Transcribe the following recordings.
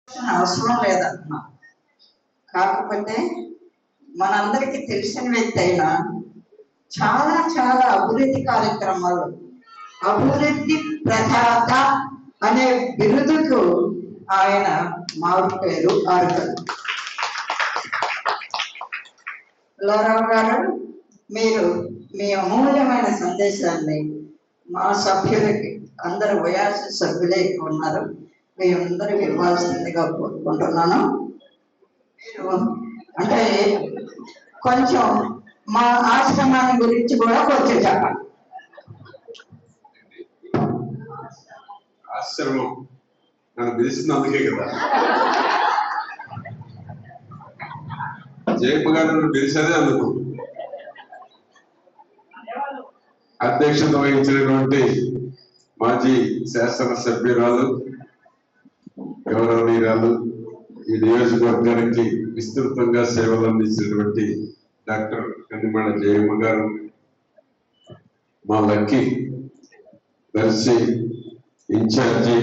అవసరం లేదన్నా. కాకపోతే మనందరికీ తెలిసిన వ్యక్తి అయినా చాలా చాలా అభివృద్ధి కార్యక్రమాలు, అభివృద్ధి ప్రదాత అనే బిరుదుకు ఆయన మారుపేరు అర్హులు. పుల్లారావు గారు, మీరు మీ అమూల్యమైన సందేశాన్ని మా సభ్యులకి, అందరు వయాసి సభ్యులే ఉన్నారు, మీ అందరికి ఇవ్వాల్సిందిగా కోరుకుంటున్నాను. మీరు అంటే కొంచెం మా ఆశ్రమాన్ని గురించి కూడా కొంచెం చెప్పండి. ఆశ్రమం నన్ను పిలిచింది అందుకే కదా. జయప్ప గారు నన్ను పిలిచేదే అందుకు. అధ్యక్షత వహించినటువంటి మాజీ శాసనసభ్యురాలు, గౌరవనీయురాలు, ఈ నియోజకవర్గానికి విస్తృతంగా సేవలు అందించినటువంటి డాక్టర్ కన్నిమాడ జయమ్మ గారు, మా లక్కీ దర్శి ఇన్ఛార్జి,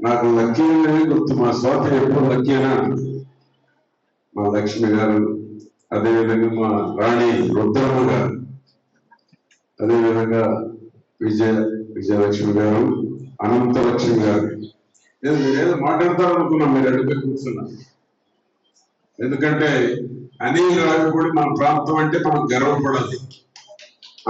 నాకు లక్కీ అనేది గుర్తు, మా స్వాతి ఎప్పుడు లక్కీ అయినా, మా లక్ష్మి గారు, అదేవిధంగా మా రాణి రుద్రమ్మ గారు, అదేవిధంగా విజయలక్ష్మి గారు, అనంతలక్ష్మి గారు. మీరేదో మాట్లాడతారనుకున్నాం, మీరు అడుగు కూర్చున్నా. ఎందుకంటే అనిల్ రాజపూడి మన ప్రాంతం అంటే మనం గర్వపడాలి,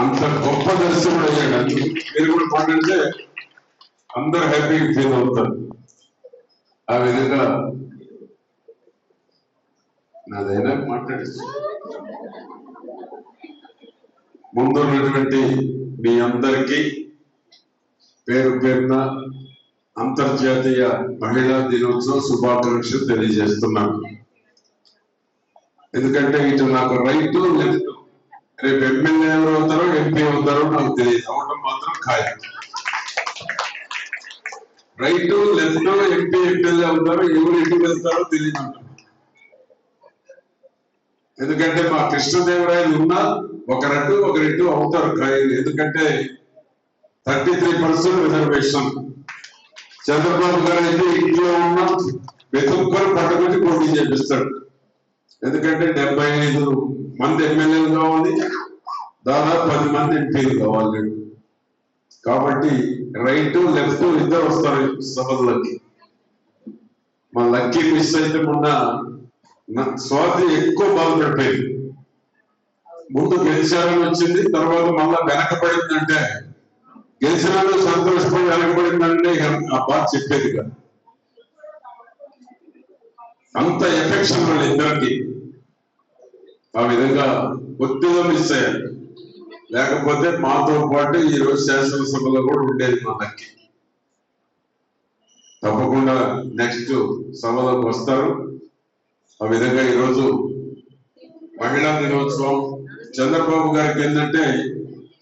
అంత గొప్ప దర్శకుడు అయ్యాడు. అందుకు మీరు కూడా మాట్లాడితే అందరూ హ్యాపీగా ఫీల్ అవుతారు. ఆ విధంగా నాదైనా మాట్లాడచ్చు. ముందున్నటువంటి మీ అందరికీ పేరు పేరున అంతర్జాతీయ మహిళా దినోత్సవ శుభాకాంక్షలు తెలియజేస్తున్నాను. ఎందుకంటే ఇటు నాకు రైట్ లెఫ్ట్, రేపు ఎమ్మెల్యే ఎవరు అవుతారో ఎంపీ అవుతారో నాకు తెలియదు, అవడం మాత్రం ఖాయం. రైట్ లెఫ్ట్ ఎంపీ ఎమ్మెల్యే అవుతారో ఎవరు ఇంటికి వెళ్తారో తెలియదు. ఎందుకంటే మా కృష్ణదేవరాయలు ఉన్నా ఒకరిటు అవుతారు ఖాయం. ఎందుకంటే 33% రిజర్వేషన్. చంద్రబాబు గారు అయితే ఇంట్లో ఉన్న ప్రతి ఒక్కరు పట్టుకొని పోటీ చేపిస్తాడు. ఎందుకంటే 75 మంది ఎమ్మెల్యేలు కావాలి, దాదాపు 10 మంది ఎంపీలు కావాలి. కాబట్టి రైట్ లెఫ్ట్ ఇద్దరు వస్తారు సభల్లోకి. మా లక్కీ మిస్ అయితే మొన్న స్వాతి ఎక్కువ బాధపడిపోయింది. ముందు గెలిచారని వచ్చింది, తర్వాత మళ్ళా వెనకబడిందంటే, గెలిచినాలో సంతోషపడి వెనకబడిందంటే ఆ బాధ చెప్పేది కదా. అంత ఎఫెక్షన్ వాళ్ళు ఇద్దరికి. ఆ విధంగా కొద్దిగా మిస్ అయ్యారు. లేకపోతే మాతో పాటు ఈ రోజు శాసనసభలో కూడా ఉండేది మా లక్కీ. తప్పకుండా నెక్స్ట్ సభలోకి వస్తారు. ఆ విధంగా ఈరోజు మహిళా దినోత్సవం చంద్రబాబు గారికి ఏంటంటే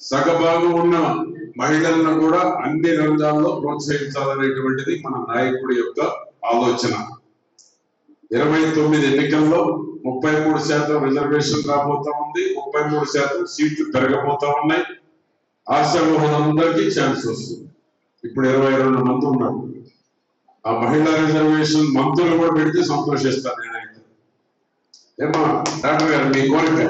సగభాగం ఉన్న మహిళలను కూడా అన్ని రంగాల్లో ప్రోత్సహించాలనేటువంటిది మన నాయకుడి యొక్క ఆలోచన. 29 ఎన్నికల్లో 33% రిజర్వేషన్ రాబోతా ఉంది, 33% సీట్లు పెరగబోతా ఉన్నాయి. ఆశావహులందరికీ ఛాన్స్ వస్తుంది. ఇప్పుడు 22 మంది ఉన్నారు. ఆ మహిళా రిజర్వేషన్ మంత్రులు కూడా పెడితే సంతోషిస్తాను నేనైతే. ఏమా డాక్టర్ గారు, మీ కోరిక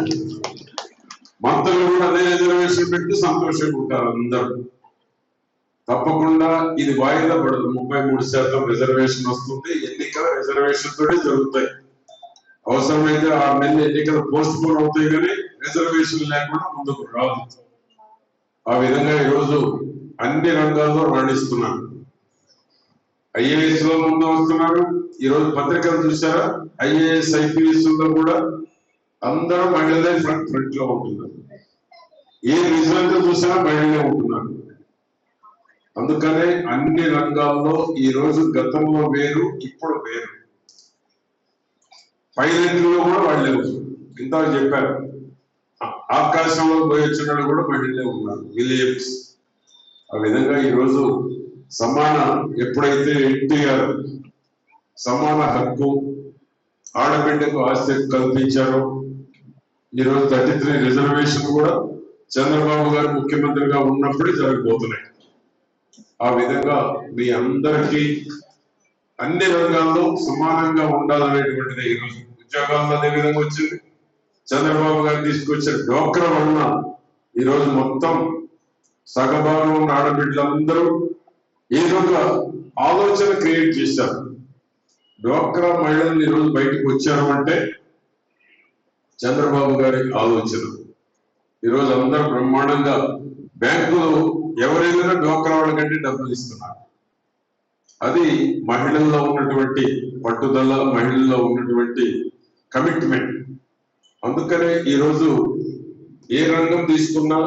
మంత్రులు కూడా అదే రిజర్వేషన్ పెట్టి సంతోషంగా ఉంటారు అందరూ. తప్పకుండా ఇది వాయిదా పడదు. 33% రిజర్వేషన్ వస్తుంది. ఎన్నికల రిజర్వేషన్ తోటి జరుగుతాయి. అవసరమైతే 6 నెలలు ఎన్నికలు పోస్ట్ పోన్ అవుతాయి, కానీ రిజర్వేషన్ లేకుండా ముందుకు రాదు. ఆ విధంగా ఈరోజు అన్ని రంగాల్లో రాణిస్తున్నారు. ఐఏఎస్ లో ముందు వస్తున్నారు. ఈరోజు పత్రికలు చూసారా, ఐఏఎస్ ఐపీఎస్ లో కూడా అందరూ మహిళలే ఫ్రంట్ లో ఉంటున్నారు. ఏ రిజల్ట్ చూసినా మహిళలే ఉంటున్నారు. అందుకనే అన్ని రంగాల్లో ఈ రోజు గతంలో వేరు, ఇప్పుడు వేరు. పైలట్లో కూడా వాళ్ళే ఇంత చెప్పారు. ఆకాశంలో పోయి వచ్చిన కూడా మహిళలే ఉన్నారు, విలియమ్స్. ఆ విధంగా ఈరోజు సమాన, ఎప్పుడైతే ఎన్టీఆర్ సమాన హక్కు, ఆడబిడ్డకు ఆస్తి కల్పించారో, ఈరోజు 33 రిజర్వేషన్ కూడా చంద్రబాబు గారు ముఖ్యమంత్రిగా ఉన్నప్పుడే జరగబోతున్నాయి. ఆ విధంగా మీ అందరికీ అన్ని రంగాల్లో సమానంగా ఉండాలనేటువంటిది ఈరోజు ఉద్యోగాల్లో అదే విధంగా వచ్చింది. చంద్రబాబు గారు తీసుకొచ్చిన డ్వాక్రా వలన ఈరోజు మొత్తం సగభాగం ఉన్న ఆడబిడ్డలందరూ ఏదో ఒక ఆలోచన క్రియేట్ చేశారు. డ్వాక్రా మహిళలు ఈరోజు బయటకు వచ్చారు అంటే చంద్రబాబు గారి ఆలోచన. ఈరోజు అందరూ బ్రహ్మాండంగా బ్యాంకులు ఎవరైనా డ్వాక్రా వాళ్ళ కంటే డబ్బులు ఇస్తున్నారు. అది మహిళల్లో ఉన్నటువంటి పట్టుదల, మహిళల్లో ఉన్నటువంటి కమిట్మెంట్. అందుకనే ఈరోజు ఏ రంగం తీసుకున్నా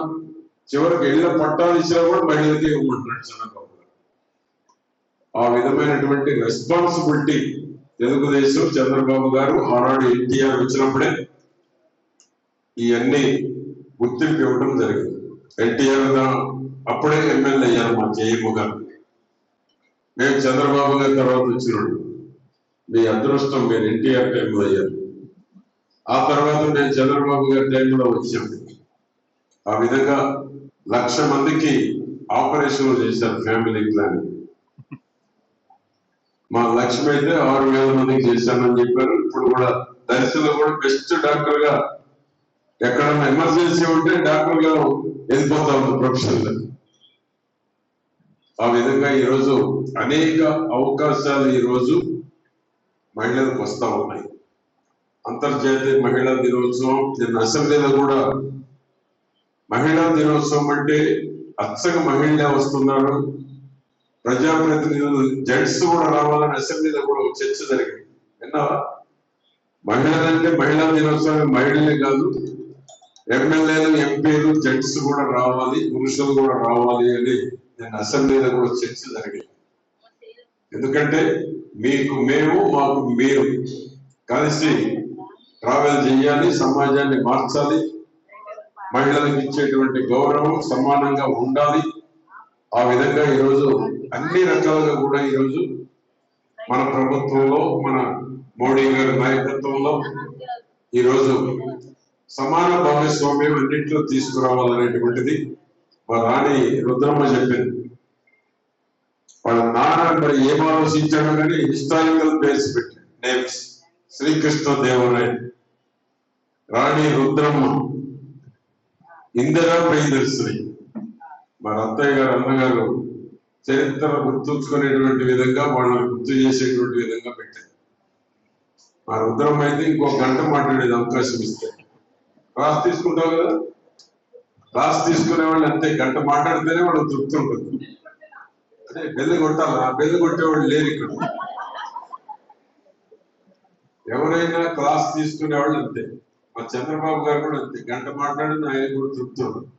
చివరికి ఇళ్ల పట్టాలు ఇచ్చినా కూడా మహిళలకి ఇవ్వమంటున్నాడు చంద్రబాబు గారు. ఆ విధమైనటువంటి రెస్పాన్సిబిలిటీ తెలుగుదేశం, చంద్రబాబు గారు ఆనాడు ఎన్టీఆర్ వచ్చినప్పుడే ఇవన్నీ గుర్తింపు ఇవ్వడం జరిగింది. ఎన్టీఆర్ అప్పుడే ఎమ్మెల్యే అయ్యారు మా జయమ్మ గారు. మేము చంద్రబాబు గారి తర్వాత వచ్చినాడు. మీ అదృష్టం, మీరు ఎన్టీఆర్ టైంలో అయ్యారు. ఆ తర్వాత నేను చంద్రబాబు గారి టైంలో వచ్చాను. ఆ విధంగా 1,00,000 మందికి ఆపరేషన్లు చేశారు ఫ్యామిలీ ప్లానింగ్. మా లక్ష్యం అయితే 6,000 మందికి చేశానని చెప్పారు. ఇప్పుడు కూడా దర్శలో కూడా బెస్ట్ డాక్టర్ గా ఎక్కడన్నా ఎమర్జెన్సీ ఉంటే డాక్టర్ గా వెళ్ళిపోతా ఉంది ప్రొఫెషనల్. ఆ విధంగా ఈరోజు అనేక అవకాశాలు ఈరోజు మహిళలకు వస్తా ఉన్నాయి. అంతర్జాతీయ మహిళా దినోత్సవం, నిన్న అసెంబ్లీలో కూడా మహిళా దినోత్సవం అంటే అచ్చగా మహిళలే వస్తున్నారు, ప్రజాప్రతినిధులు జెంట్స్ కూడా రావాలని అసెంబ్లీలో కూడా చర్చ జరిగింది. విన్నావా? మహిళలంటే మహిళా దినోత్సవం మహిళలే కాదు, ఎమ్మెల్యేలు, ఎంపీలు, జెంట్స్ కూడా రావాలి, పురుషులు కూడా రావాలి అని నేను అసెంబ్లీలో కూడా చర్చ జరిగింది. ఎందుకంటే మీకు మేము, మాకు మీరు కలిసి ట్రావెల్ చేయాలి, సమాజాన్ని మార్చాలి, మహిళలకు ఇచ్చేటువంటి గౌరవం సమానంగా ఉండాలి. ఆ విధంగా ఈరోజు అన్ని రకాలుగా కూడా ఈరోజు మన ప్రభుత్వంలో, మన మోడీ గారి నాయకత్వంలో ఈరోజు సమాన భాగస్వామ్యం అన్నింటిలో తీసుకురావాలనేటువంటిది మా రాణి రుద్రమ్మ చెప్పింది. వాళ్ళ నాన్న మరి ఏం ఆలోచించాడో కానీ హిస్టారికల్ ప్లేస్ పెట్టి నేమ్స్ శ్రీకృష్ణ దేవరాయ, రాణి రుద్రమ్మ, ఇందిరా ప్రియదర్శిని. మరి అత్తయ్య గారు, అన్నగారు చరిత్ర గుర్తుంచుకునేటువంటి విధంగా, వాళ్ళని గుర్తు చేసేటువంటి విధంగా పెట్టారు. మా రుద్రమ్మ అయితే ఇంకో గంట మాట్లాడేది అవకాశం ఇస్తే. క్లాస్ తీసుకుంటావు కదా, క్లాస్ తీసుకునే వాళ్ళు అంతే, గంట మాట్లాడితేనే వాళ్ళకి తృప్తి ఉంటుంది. అదే బెల్లు కొట్టాలి, ఆ బెల్లు కొట్టేవాళ్ళు లేరు ఇక్కడ. ఎవరైనా క్లాస్ తీసుకునే వాళ్ళు అంతే. మా చంద్రబాబు గారు కూడా అంతే, గంట మాట్లాడిన ఆయన కూడా తృప్తి ఉండదు.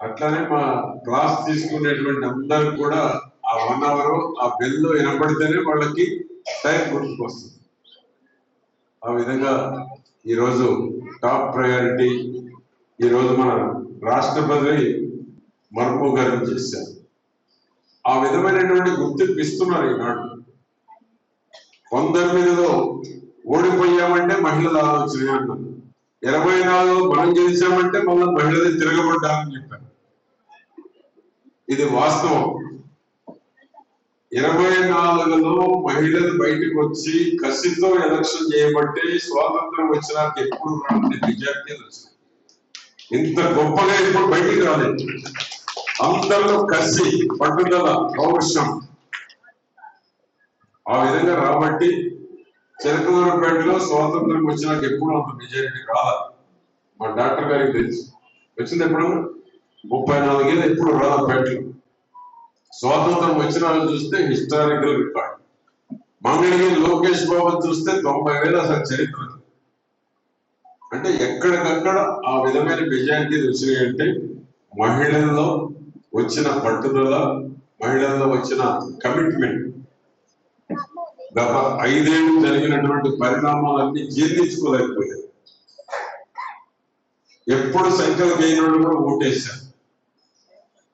అట్లానే మా క్లాస్ తీసుకునేటువంటి అందరూ కూడా ఆ 1 అవర్ ఆ బెల్లు వినపడితేనే వాళ్ళకి టైం గుర్తుకొస్తుంది. ఆ విధంగా ఈరోజు టాప్ ప్రయారిటీ ఈరోజు మన రాష్ట్రపతి మర్ము గారు చేశారు. ఆ విధమైనటువంటి గుర్తింపు ఇస్తున్నారు ఈనాడు. 19లో ఓడిపోయామంటే మహిళల ఆలోచన అన్నారు, 24లో మనం గెలిచామంటే మళ్ళీ మహిళలు తిరగబడ్డారని చెప్పారు. ఇది వాస్తవం. 24లో మహిళలు బయటకు వచ్చి కసితో ఎలక్షన్ చేయబట్టి స్వాతంత్రం వచ్చినాక ఎప్పుడు రాని మెజారిటీలు వచ్చినాయి. ఇంత గొప్పగా ఇప్పుడు బయటికి రాలేదు. అందరిలో కసి, పట్టుదల, పౌరుషం ఆ విధంగా రాబట్టి చిలకలూరుపేటలో స్వాతంత్రం వచ్చినాక ఎప్పుడు అంత మెజారిటీ రాదు. మా డాక్టర్ గారికి తెలుసు. వచ్చింది ఎప్పుడు 34 ఏళ్ళు ఎప్పుడు రాదు పేటలో. స్వాతంత్రం వచ్చిన వాళ్ళు చూస్తే హిస్టారికల్ రికార్డ్. మంగళగిరి లోకేష్ బాబు చూస్తే 90,000 అసలు చరిత్ర. అంటే ఎక్కడికక్కడ ఆ విధమైన మెజారిటీలు వచ్చినాయంటే మహిళల్లో వచ్చిన పట్టుదల, మహిళల్లో వచ్చిన కమిట్మెంట్. గత 5 ఏళ్ళు జరిగినటువంటి పరిణామాలన్నీ జీర్ణించుకోలేకపోయారు. ఎప్పుడు సంఖ్యలు వేయనోళ్ళు కూడా ఓటేశారు,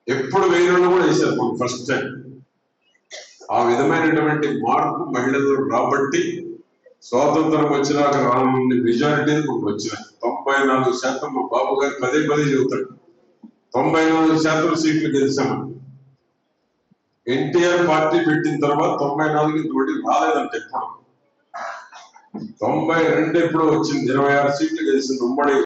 ఎప్పుడు వేయనోళ్ళు కూడా వేశారు మనం ఫస్ట్ టైం. ఆ విధమైనటువంటి మార్పు మహిళలు రాబట్టి స్వాతంత్రం వచ్చినాక రానున్న మెజారిటీలు మనకు వచ్చినాయి. 94% మా బాబు గారు పదే చెబుతాడు, 94% సీట్లు గెలిచామని. ఎన్టీఆర్ పార్టీ పెట్టిన తర్వాత 94 పోటీ రాలేదంటే ఎప్పుడు 92 ఎప్పుడు వచ్చింది 26 సీట్లు గెలిచింది ఉమ్మడి